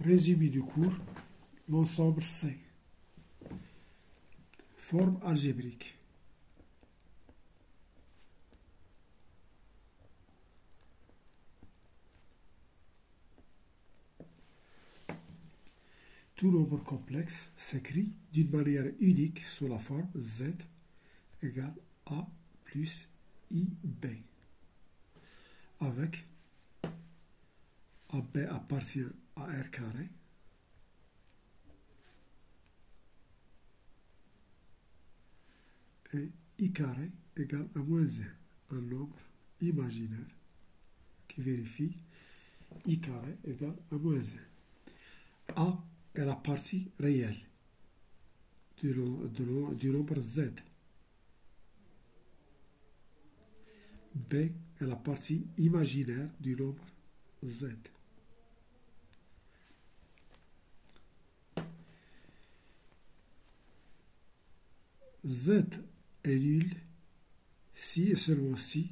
Résumé du cours, l'ensemble C. Forme algébrique. Tout nombre complexe s'écrit d'une manière unique sous la forme Z égale A plus IB, avec AB appartient à R carré et I carré égale à moins 1, un nombre imaginaire qui vérifie I carré égale à moins 1. A est la partie réelle du nombre Z. B est la partie imaginaire du nombre Z. Z est nul si et seulement si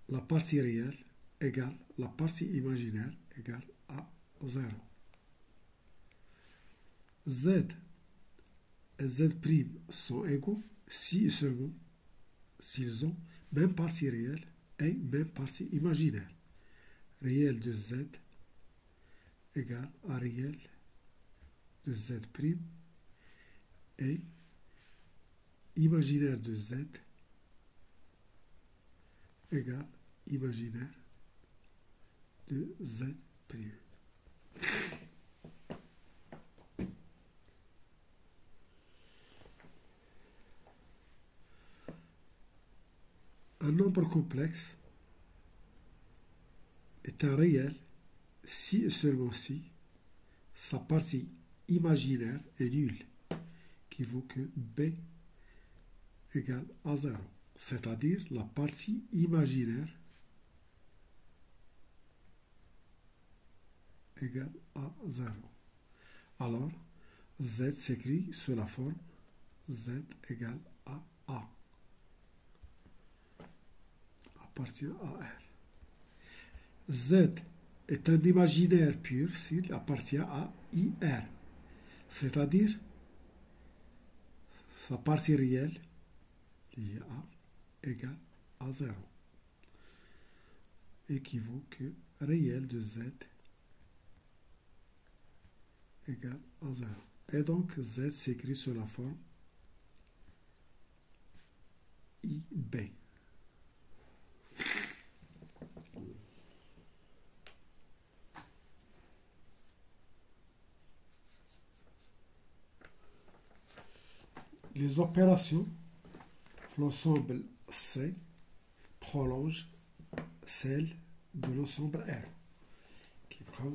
la partie réelle égale la partie imaginaire égale à 0. Z et Z' sont égaux si et seulement s'ils ont même partie réelle et même partie imaginaire. Réel de Z égale à réel de Z' et imaginaire de Z égale imaginaire de Z'. Un nombre complexe est un réel si et seulement si sa partie imaginaire est nulle, qui vaut que B égale à 0, c'est-à-dire la partie imaginaire égale à 0. Alors, Z s'écrit sous la forme Z égale à A, appartient à R. Z est un imaginaire pur s'il appartient à IR, c'est-à-dire sa partie réelle liée à égale à 0, équivaut que réel de Z égale à 0. Et donc Z s'écrit sous la forme IB. Les opérations, l'ensemble C prolonge celle de l'ensemble R, qui prend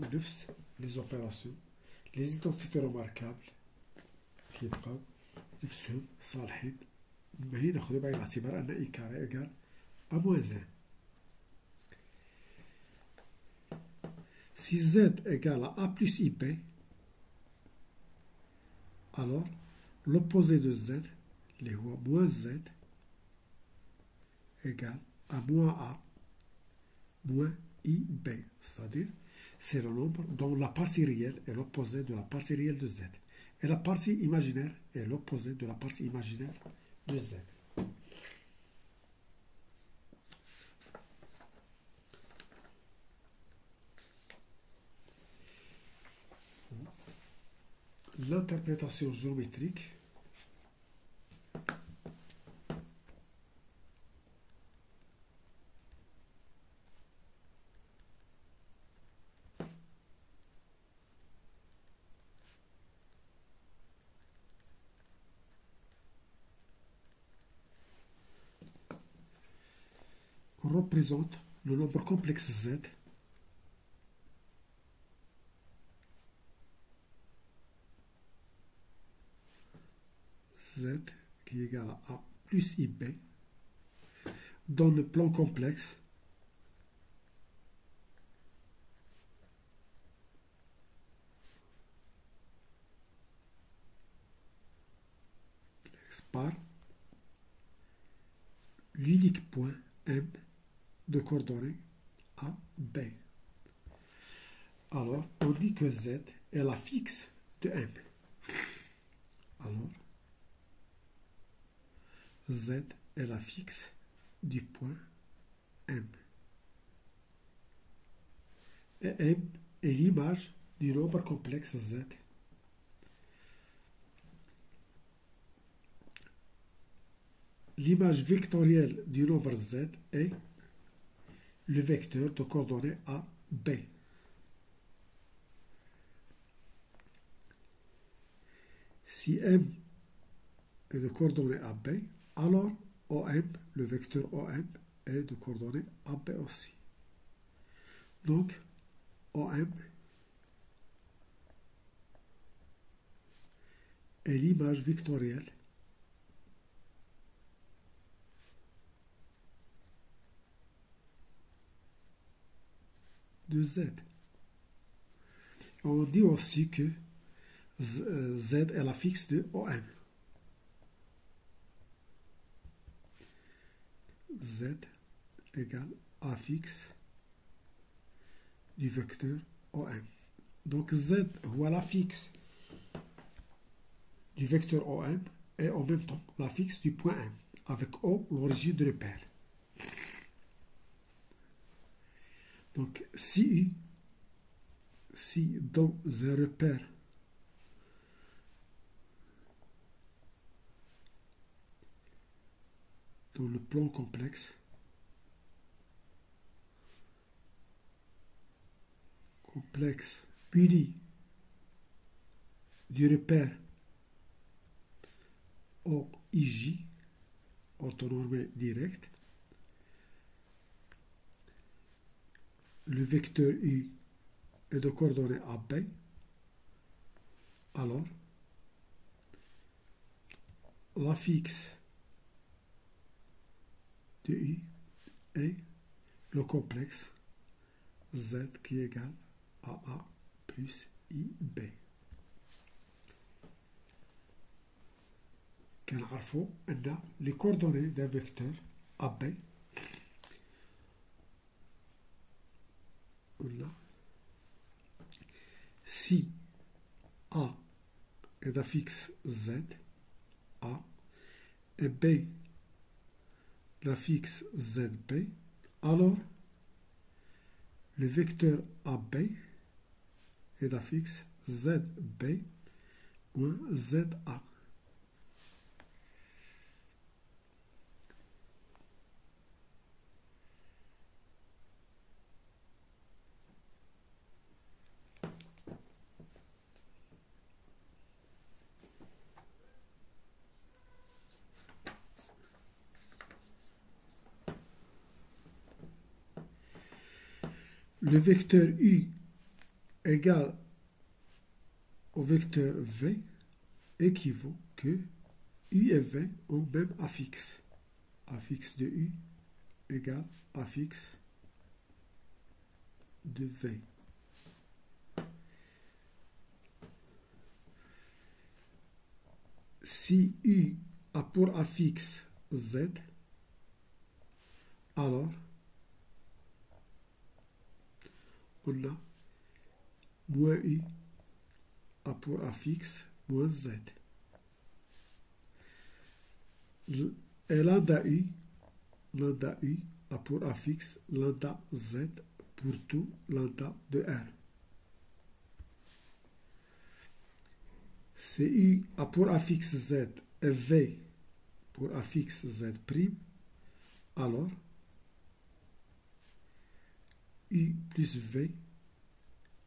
les opérations, les identités remarquables, qui prend نفسهم صالحين. ما هي ناخذ بعين الاعتبار أن I carré égale à moins 1. Si Z égale à A plus IB, alors l'opposé de Z, les voies moins Z, égale à moins A moins IB, c'est-à-dire c'est le nombre dont la partie réelle est l'opposé de la partie réelle de Z. Et la partie imaginaire est l'opposé de la partie imaginaire de Z. L'interprétation géométrique représente le nombre complexe Z Z qui est égal à A plus IB dans le plan complexe par l'unique point M de coordonnées A, B. alors on dit que Z est la fixe de M. Alors, Z est la fixe du point M. Et M est l'image du nombre complexe Z. L'image vectorielle du nombre Z est le vecteur de coordonnées A, B. Si M est de coordonnées AB, alors OM, le vecteur OM, est de coordonnées AB aussi. Donc, OM est l'image vectorielle de Z. On dit aussi que Z est la fixe de OM. Z égale A fixe du vecteur OM. Donc Z ou la fixe du vecteur OM est en même temps la fixe du point M, avec O l'origine de repère. Donc si dans un repère dans le plan complexe muni du repère OIJ, orthonormé direct, le vecteur U est de coordonnées AB, alors la fixe de U est le complexe Z qui est égal à A plus IB. كنعرفوا أن les coordonnées d'un vecteur AB là, si A est la fixe Z, A, et B la fixe ZB, alors le vecteur AB est la fixe ZB moins ZA. Le vecteur U égale au vecteur V équivaut que U et V ont même affixe. Affixe de U égale affixe de V. Si U a pour affixe Z, alors on a moins U a pour affixe moins Z. Et lambda U a pour affixe lambda Z pour tout lambda de R. Si U a pour affixe Z et V pour affixe Z', alors U plus V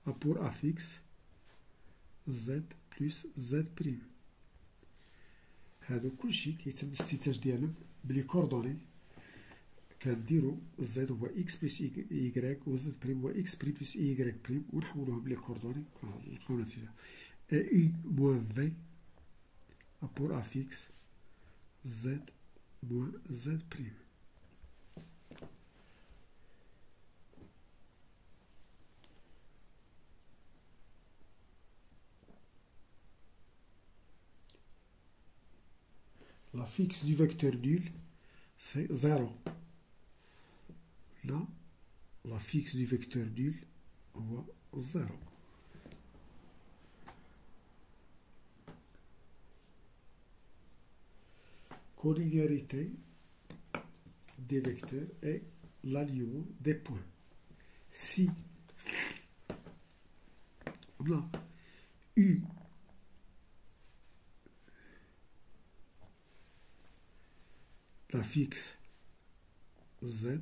a pour affixe Z plus Z'. هذا كل شيء كيتم الاستنتاج ديالهم بلي كوردوني كنديرو Z هو X بلس Y و Z' هو X بلس Y ونحولوهم لي كوردوني نلقاو نتيجة. Et U moins V a pour affixe Z moins Z'. La fixe du vecteur nul, c'est 0. Là, la fixe du vecteur nul, on voit 0. Collinéarité des vecteurs et l'alignement des points. Si on a U d'affixe Z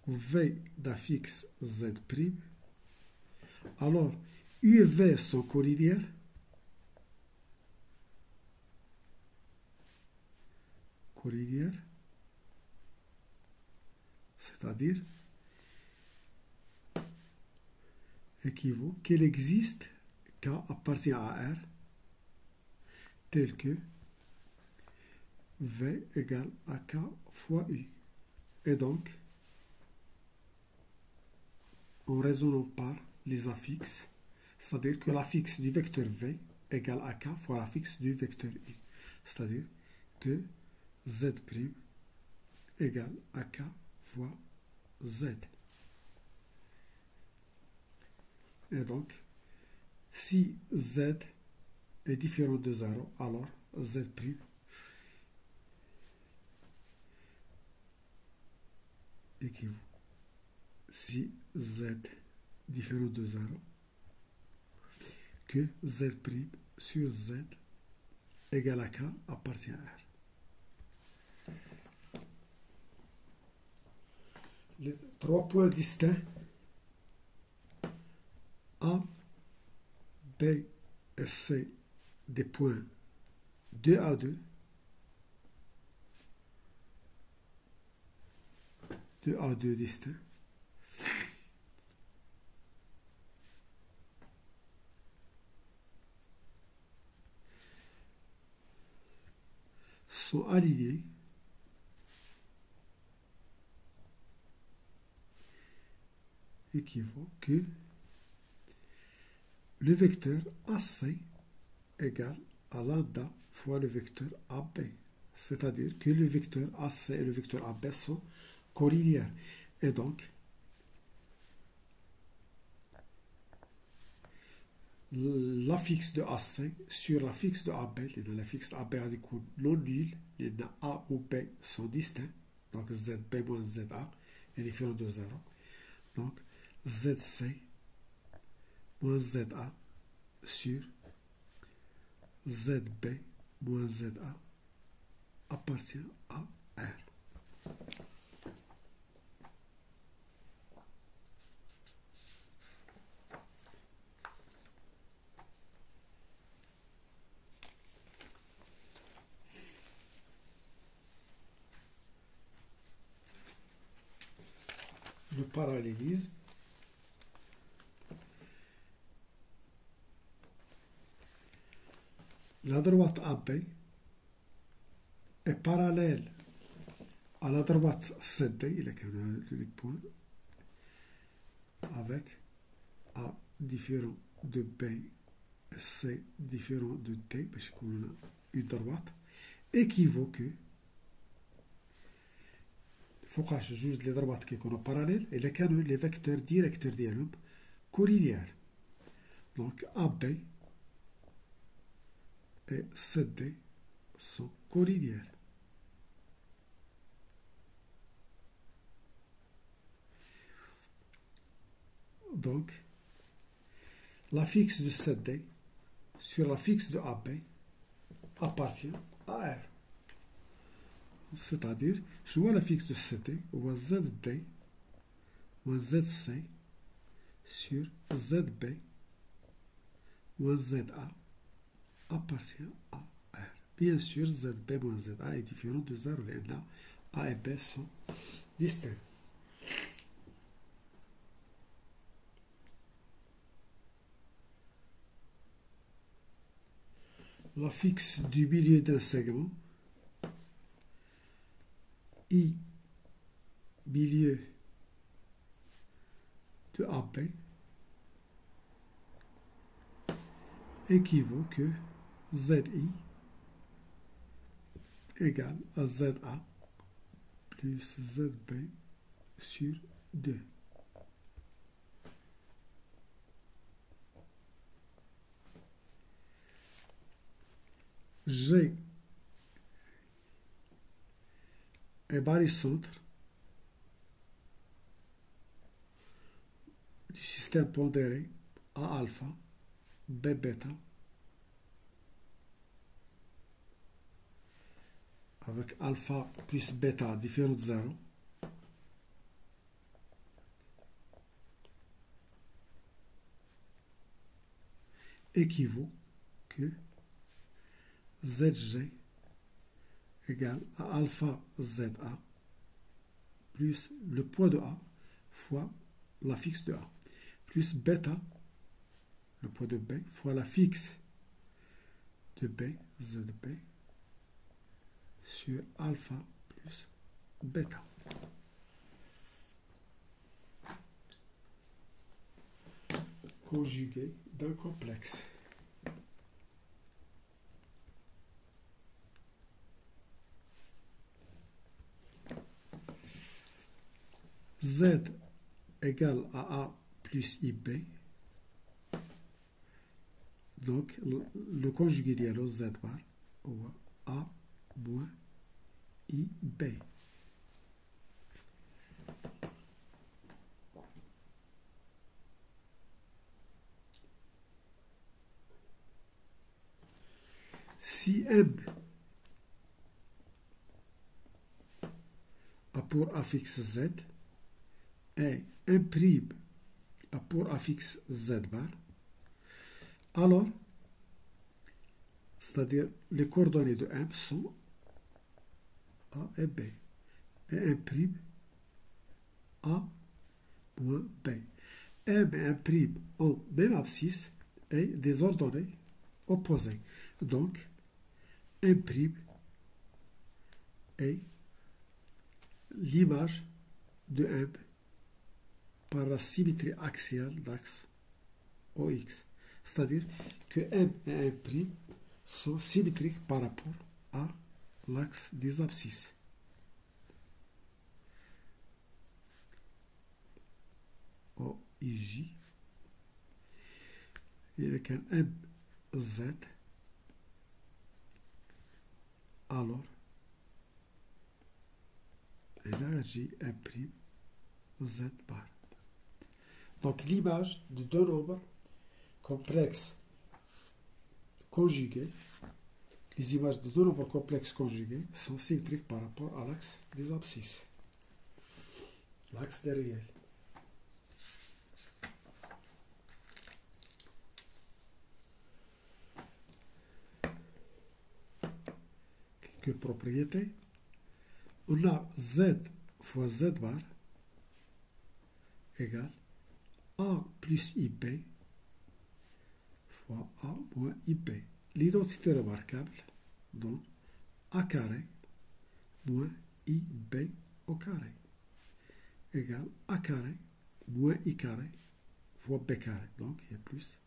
ou V d'affixe Z', alors U et V sont collinéaires. C'est-à-dire équivaut qu'il existe K appartient à R tel que V égale à K fois U. Et donc, en raisonnant par les affixes, c'est-à-dire que l'affixe du vecteur V égale à K fois l'affixe du vecteur U. C'est-à-dire que Z' égale à K fois Z. Et donc, si Z est différent de 0, alors Z' équivaut. Si Z différent de 0, que Z' sur Z égale à K appartient à R. Les 3 points distincts A, B et C des points 2 à 2, 2 à 2 distincts, sont alignés équivaut que le vecteur AC égale à lambda fois le vecteur AB. C'est-à-dire que le vecteur AC et le vecteur AB sont collinéaires. Et donc, l'affixe de AC sur l'affixe de AB, l'affixe de AB a des coûts non nuls, les A ou B sont distincts, donc ZB moins ZA est différent de 0. Donc, ZC moins ZA sur ZB moins ZA appartient à R. Le parallélisme. La droite AB est parallèle à la droite CD, il y a un point, avec A différent de B et C différent de D, parce qu'on a une droite, équivaut que فوقاش جوج لي ضربات كيكونوا باراليل الا كانوا لي فيكتور ديريكتور ديالهم كولينيير. دونك AB et CD sont collinéaires. Donc, l'affixe de CD sur l'affixe de AB appartient à R. C'est-à-dire, je vois l'affixe de CD ou ZD ou ZC sur ZB ou ZA appartient à R. Bien sûr, ZB moins ZA est différent de 0. Là, A et B sont distincts. L'affixe du milieu d'un segment, I milieu de AB, équivaut que ZI égale à ZA plus ZB sur 2. G est barycentre du système pondéré A alpha, B bêta, avec alpha plus bêta différent de 0, équivaut que ZG égale à alpha ZA plus le poids de A fois la fixe de A, plus bêta, le poids de B, fois la fixe de B, ZB, sur alpha plus bêta. Conjugué d'un complexe. Z égale à A plus IB. Donc, le conjugué dialogue Z bar ou A moins IB. Si M a pour affixe Z et M' a pour affixe Z bar, alors, c'est-à-dire les coordonnées de M sont A et B, et M' A moins B. M et M' ont même abscisse et des ordonnées opposées. Donc, M' est l'image de M par la symétrie axiale d'axe OX. C'est-à-dire que M et M' sont symétriques par rapport à l'axe des abscisses. OIJ. Et avec un MZ, alors énergie M' Z bar. Donc l'image de deux nombres complexes conjugués, les images de deux nombres complexes conjugués sont symétriques par rapport à l'axe des abscisses, l'axe des réels. Quelques propriétés. On a Z fois Z bar égale A plus IB fois A moins IB. L'identité remarquable donne A carré moins IB au carré égale A carré moins I carré fois B carré. Donc, il y a plus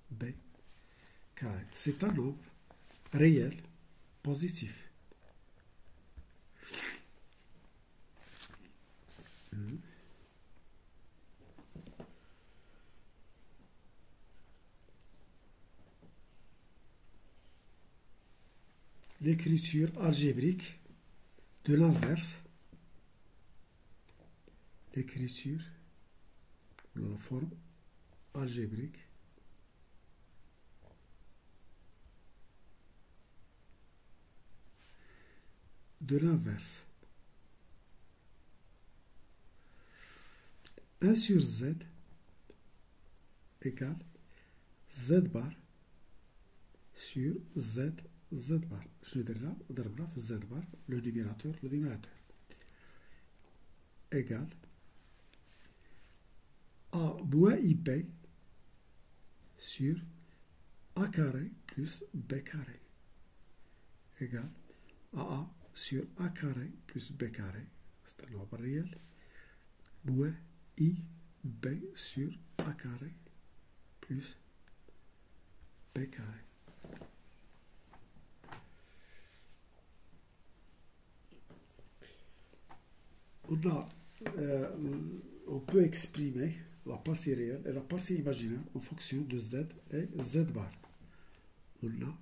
B carré. C'est un nombre réel positif. L'écriture algébrique de l'inverse, l'écriture de la forme algébrique de l'inverse. 1 sur Z égale Z bar sur Z bar. Je dirais Z bar, le dénominateur, égale A moins IB sur A carré plus B carré égale A sur A carré plus B carré, c'est un nombre réel, moins IB sur A carré plus B carré. On peut exprimer la partie réelle et la partie imaginaire en fonction de Z et Z bar. On a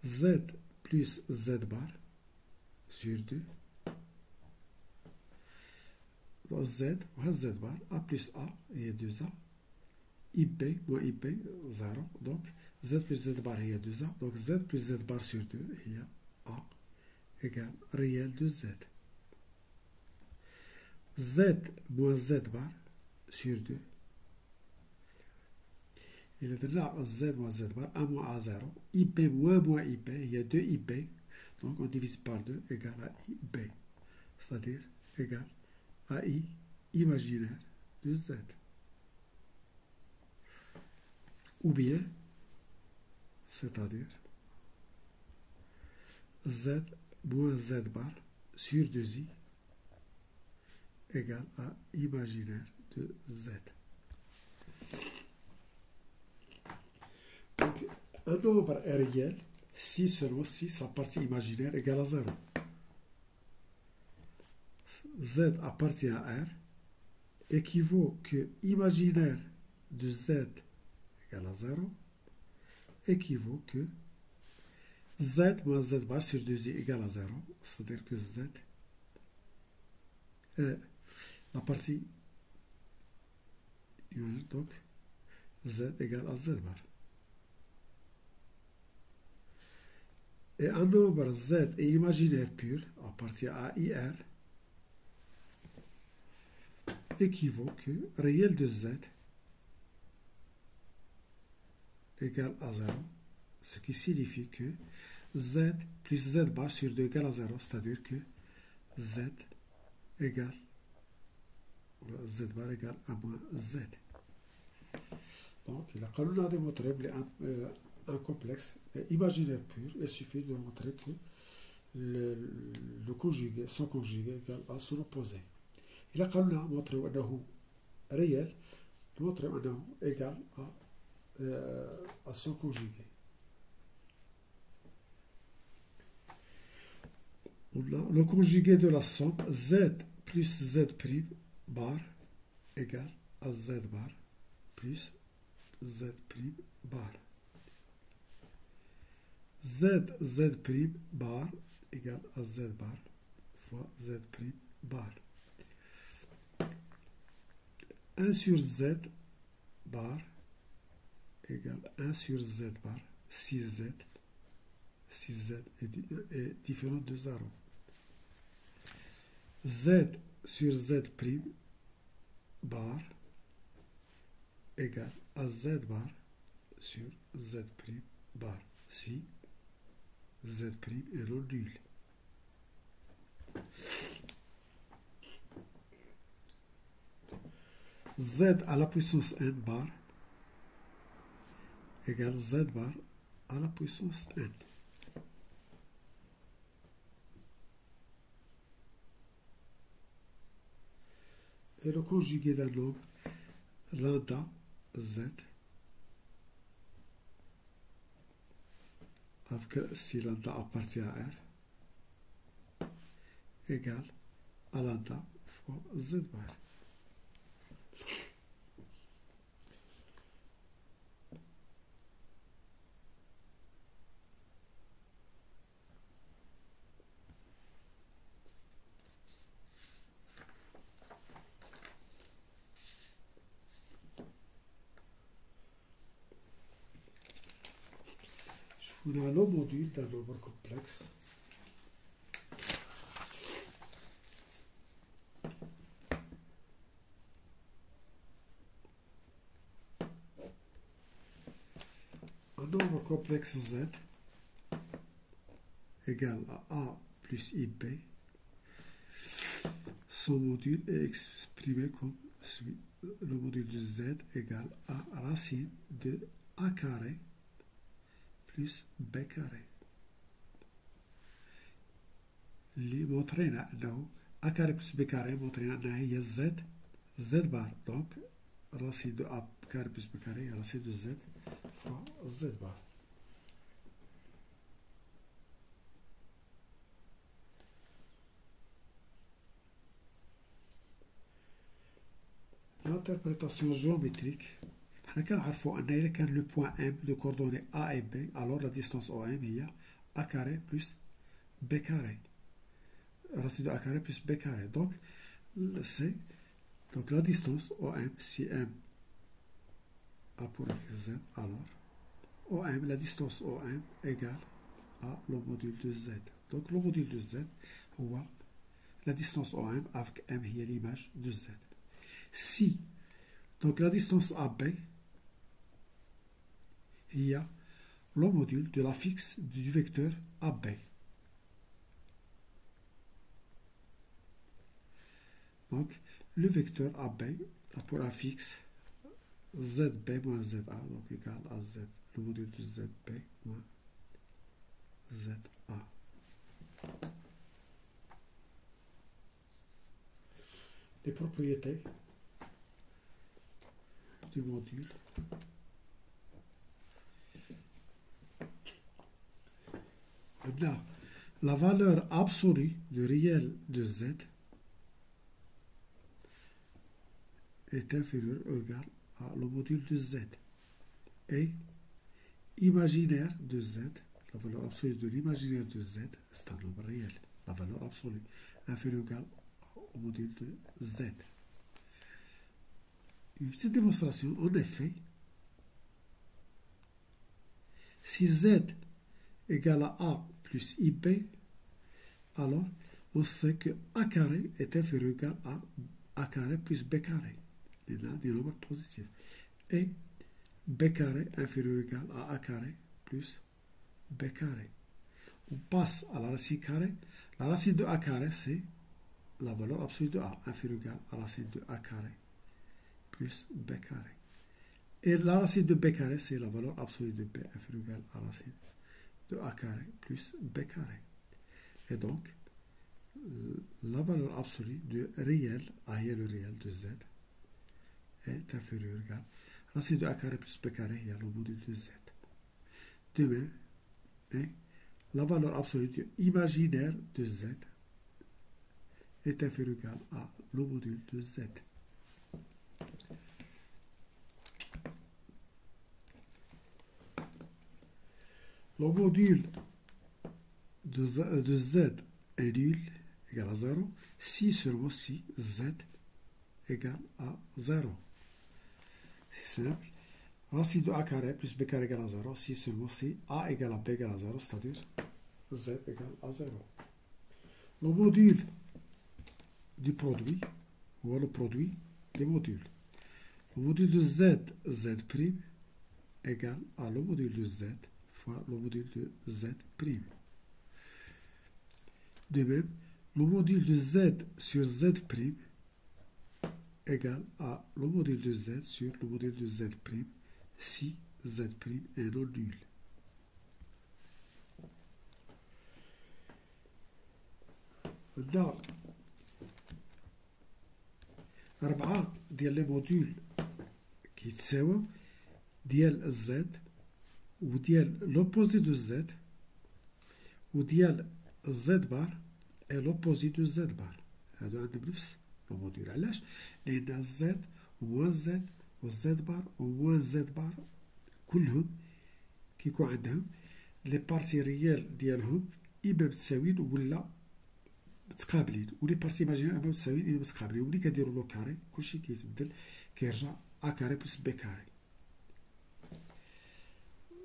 Z plus Z bar sur 2. Donc Z, Z bar, A plus A, il y a 2A. IB moins IB, 0. Donc Z plus Z bar, il y a 2A. Donc Z plus Z bar sur 2, il y a A égale réel de Z. Z moins Z bar sur 2. Il est là Z moins Z bar, A moins A0. IB moins IB, il y a 2 IB. Donc on divise par 2 égale à IB. C'est-à-dire égale à I imaginaire de Z. Ou bien, c'est-à-dire Z moins Z bar sur 2I égale à imaginaire de Z. Donc, un nombre est réel si seulement si sa partie imaginaire égale à 0. Z appartient à R équivaut que imaginaire de Z égale à 0 équivaut que Z moins Z bar sur 2I égale à 0, c'est-à-dire que Z est la partie imaginaire, donc Z égale à Z bar. Et un nombre Z est imaginaire pur appartient à IR équivaut que réel de Z égale à 0, ce qui signifie que Z plus Z bar sur 2 égale à 0, c'est-à-dire que Z égale Z bar égale à moins Z. Donc, le Qanun a démontré un complexe imaginaire pur. Il suffit de montrer que le conjugué, son conjugué égale à son opposé. Et le Qanun a montré أنه réel, montré أنه égal à son conjugué. Le conjugué de la somme Z plus Z prime bar égale à Z bar plus Z prime bar. Z prime bar égale à Z bar fois Z prime bar. 1 sur Z bar égale 1 sur Z bar, 6Z. 6Z est différent de 0. Z sur Z prime bar égale à Z bar sur Z prime bar. Si Z prime est non nul. Z à la puissance n bar égale Z bar à la puissance n. Et le conjugué d'un nombre lambda Z avec si lambda appartient à R égale à lambda fois Z bar. On a le module d'un nombre complexe. Un nombre complexe Z égale à A plus IB. Son module est exprimé comme suit. Le module de Z égale à racine de A carré plus B carré. اللي موطرينا أنه A carré plus B carré موطرينا أنها هي Z bar. Donc racine de A carré plus B carré racine de Z fois Z bar. L'interprétation géométrique. احنا كنعرفوا ان اذا كان لو بوان ام دو كوردوني A et B alors la distance OM هي A carré plus B carré. Racine de A carré plus B carré. Donc, c'est donc la distance OM, si M A pour Z, alors OM, la distance OM égale à le module de Z. Donc, le module de Z, on voit la distance OM avec M, il y a l'image de Z. Si, donc la distance AB, il y a le module de la fixe du vecteur AB. Donc, le vecteur AB a pour un fixe ZB moins ZA, donc égal à Z, le module de ZB moins ZA. Les propriétés du module. Là, la valeur absolue du réel de Z est inférieure ou égale à le module de Z. Et imaginaire de Z, la valeur absolue de l'imaginaire de Z, c'est un nombre réel. La valeur absolue inférieure ou égale au module de Z. Une petite démonstration, en effet, si Z égale à A plus IB, alors on sait que A carré est inférieur ou égal à A carré plus B carré. Il y a des nombres positifs. Et B carré inférieur ou égal à A carré plus B carré. On passe à la racine carrée. La racine de A carré, c'est la valeur absolue de A, inférieure ou égale à la racine de A carré plus B carré. Et la racine de B carré, c'est la valeur absolue de B, inférieure ou égale à la racine de A carré plus B carré. Et donc, la valeur absolue du réel, A est le réel de Z, est inférieure ou égale à racine de A carré plus B carré, il y a le module de Z. De même, et la valeur absolue du imaginaire de Z est inférieure ou égale à le module de Z. Le module de Z est nul, égal à 0, si seulement si Z égale à 0. C'est simple. Racine de A carré plus B carré égale à 0, si seulement si A égale à B égale à 0, c'est-à-dire Z égale à 0. Le module du produit, ou le produit des modules. Le module de Z, Z' égale à le module de Z fois le module de Z'. De même, le module de Z sur Z' égale à le module de Z sur le module de Z' si Z' est non nul. Maintenant, 4 ديال لي موديول كيتساووا ديال Z وديال l'opposé de Z وديال Z بار et l'opposé de Z بار. هادو عندهم نفس الموديول. علاش؟ لأن Z و Z و Z بار و Z بار كلهم كيكون عندهم لي بارتي ريال ديالهم إما متساويين ولا متقابلين، ولي بارتي ايماجينير اما متساويين اما متقابلين. وملي كديروا لو كاري كلشي كيتبدل، كيرجع ا كاري بلس بي كاري.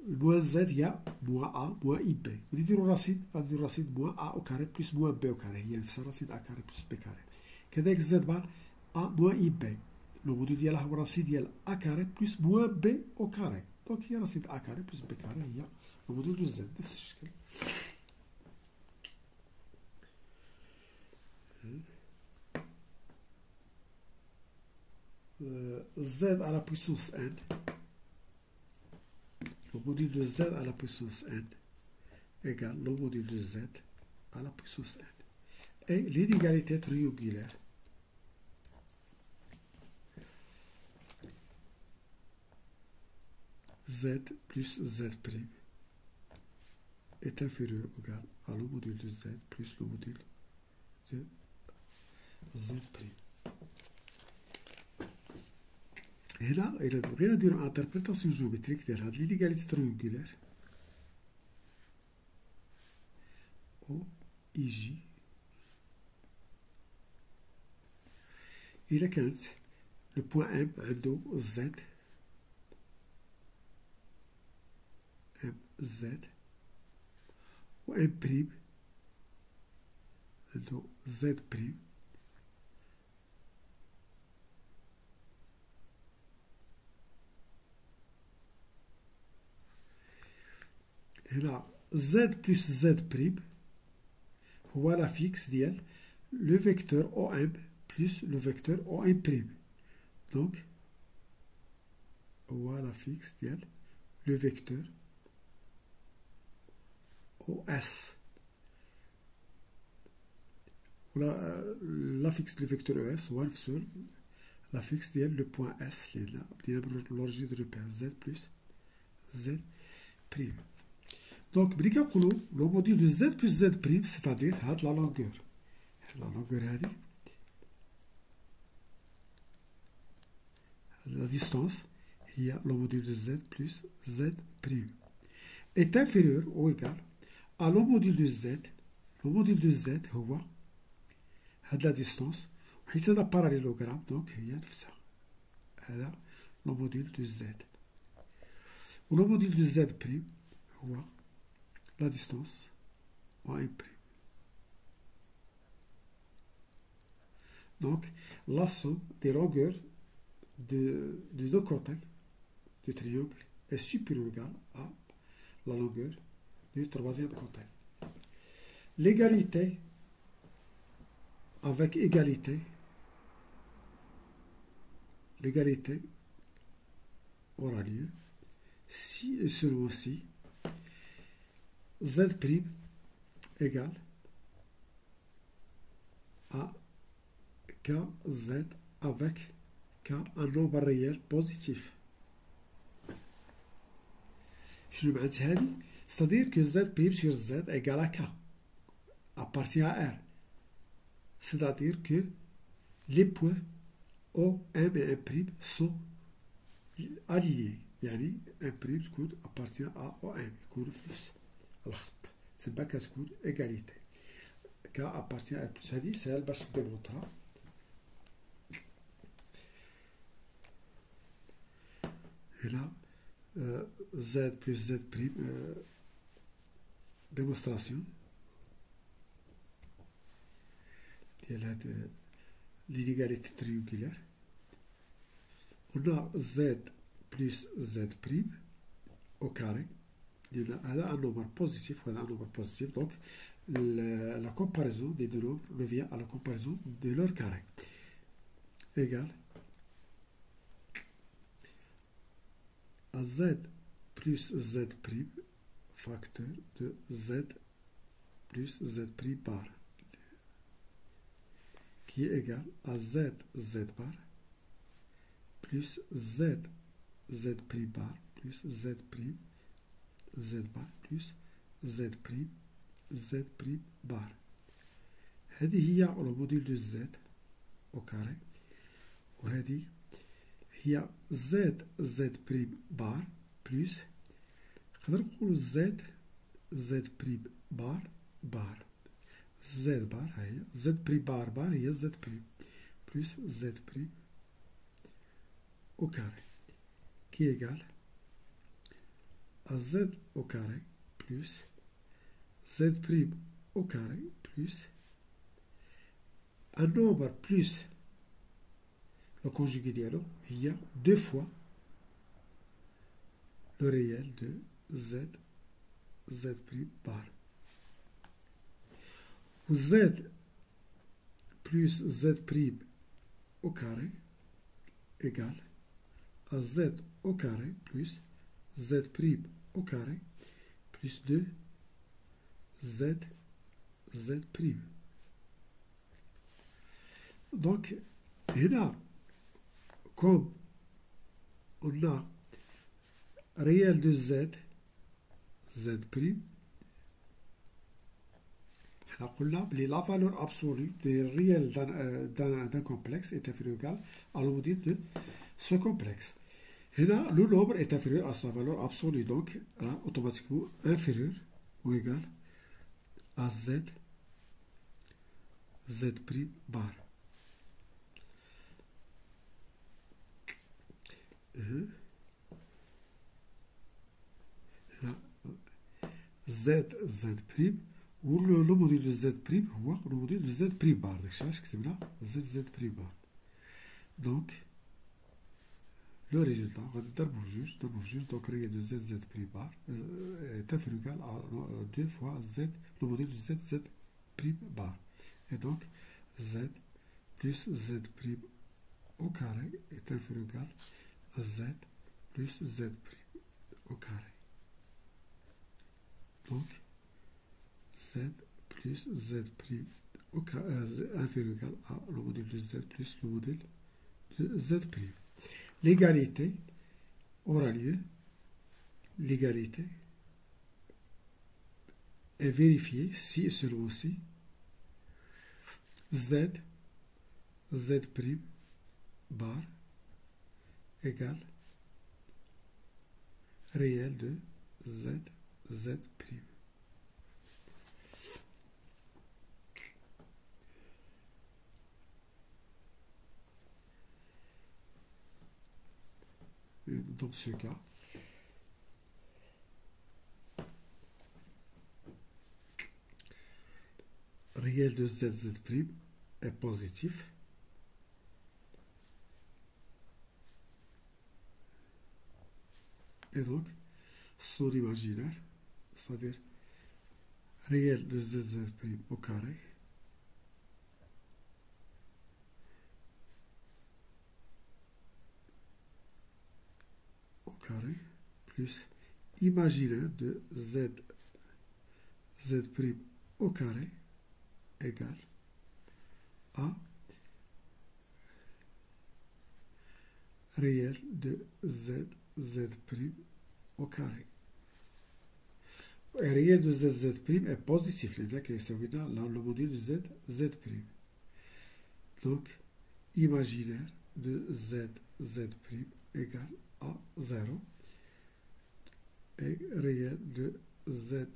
الموان زد هي موان ا موان اي بي. ملي ديروا الرصيد غاديروا الرصيد موان ا او كاري بلس موان بي او كاري، هي نفس الرصيد ا كاري بلس بي كاري. كذلك الزد بار ا موان اي بي، لو موديل ديالها هو الرصيد ديال ا كاري بلس موان بي او كاري. دونك هي رصيد ا كاري بلس بي كاري هي لو موديل دو زد نفس الشكل. Z à la puissance n, le module de Z à la puissance n égale le module de Z à la puissance n. Et l'inégalité triangulaire Z plus Z' est inférieur ou égal à le module de Z plus le module de Z'. هنا إلا بغينا نديرو انتربريتاسيون جيومتريك ديال هاد لينيغاليتي تريونغولير، O, IJ. إلى كانت le point M عنده Z MZ و M بريم عنده Z بريم هنا Z plus Z بريم هو لا فيكس ديال لو فيكتور OM plus le vecteur OM'. Donc, voilà fixe ديال le vecteur OS. La fixe du vecteur ES هو نفسو la fixe ديال le point S اللي بدينا بالورجين دو ريبير Z plus Z prime. Donc, ملي كنقولو لو موديل دو Z plus Z prime c'est-à-dire هاد لا longueur. La longueur هادي la distance هي le module de Z plus Z prime est inférieur ou égal à le module de Z. Le module de Z هو هاد la distance وحيت هذا باراليلوغرام دونك هي نفسها هذا le module de Z و le module de Z prime هو la distance en M prime. Donc la somme des longueurs de deux côtés du triangle est supérieure ou égale à la longueur du troisième côté. L'égalité avec égalité, l'égalité aura lieu si et seulement si Z' égale à KZ avec K un nombre réel positif. شنو معنات هادي؟ c'est-à-dire que Z' sur Z égale à K appartient à R. C'est-à-dire que les points O, M et M' sont alignés. يعني M' تكون appartient à OM يكون في نفس الخط. تسمى كتكون égalité. K appartient à R+. هادي سهل باش تديمونطرا. هنا Z plus Z prime démonstration ديال هاد l'inégalité triangulaire. On a Z plus Z prime au carré. هذا un nombre positif وهذا un nombre positif. Donc la comparaison des deux nombres revient à la comparaison de leur carré égale à Z plus Z prime facteur de Z plus Z prime bar qui est égal à Z Z bar plus Z Z prime bar plus Z prime Z bar plus Z prime Z prime bar. هذه هي الموديل دو Z au carré وهذه هي Z Z prime bar plus نقدر نقولو Z Z prime bar bar Z bar هي Z prime bar bar هي Z prime plus Z prime au carré qui est égal à Z au carré plus Z prime au carré plus un nombre plus le conjugué dialogue, il y a deux fois le réel de Z, Z' bar. Où Z plus Z' au carré égale à Z au carré plus Z' au carré plus 2 Z, Z'. Donc, là, comme on a réel de Z, Z', on a la valeur absolue des réels d'un complexe est inférieure ou égale à le module de ce complexe. Et là, le nombre est inférieur à sa valeur absolue, donc là, automatiquement inférieur ou égal à Z, Z' bar. Z, Z', ou le module de Z', ou le module de Z' bar. Z bar. Donc, le résultat, on va dire d'abord juge, donc réel de Z bar est inférieur à 2 fois Z, le module de Z bar. Et donc, Z plus Z' au carré est inférieur à Z plus Z' au carré. Donc, Z plus Z' au carré, inférieur à le module de Z plus le module de Z'. L'égalité aura lieu, l'égalité est vérifiée si et seulement si Z bar égale réel de Z'. Et dans ce cas, réel de Z' est positif. Et donc, son imaginaire, c'est-à-dire réel de Z' au carré, plus imaginaire de Z' au carré égale à réel de Z' au carré. Et réel de Z' est positif, c'est le module de Z'. Donc, imaginaire de Z' égale à 0 et réel de Z'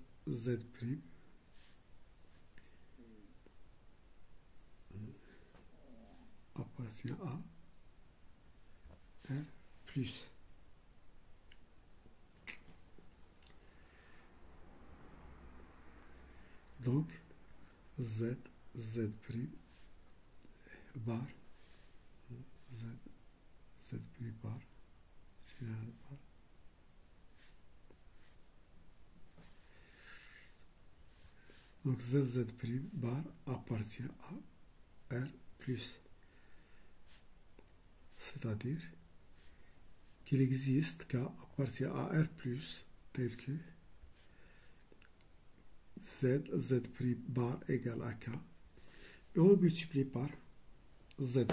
appartient à R plus. Donc, Z' bar, Z' bar, bar. Donc, Z' bar appartient à R plus. C'est-à-dire qu'il existe K appartient à R plus tel que Z' bar égale à K et on multiplie par Z'.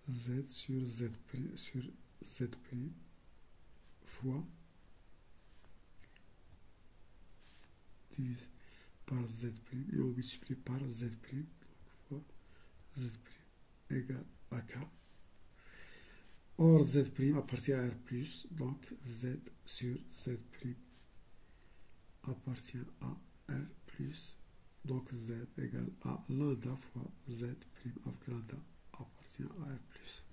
Z sur Z' fois divise par Z' et on multiplie par Z' fois Z' égale à K. Or Z' appartient à R plus, donc Z sur Z' appartient à R plus, donc Z égale à lambda fois Z' avec lambda appartient à R plus.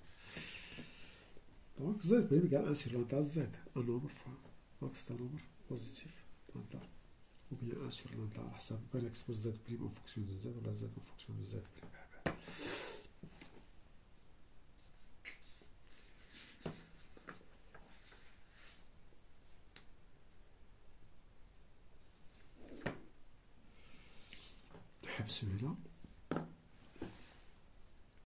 Donc Z' égale 1 sur lambda Z, un nombre fois. Donc c'est un nombre positif, lambda. Ou bien 1 sur lambda. Ça peut exposer Z' en fonction de Z ou la Z en fonction de Z'. Celui-là.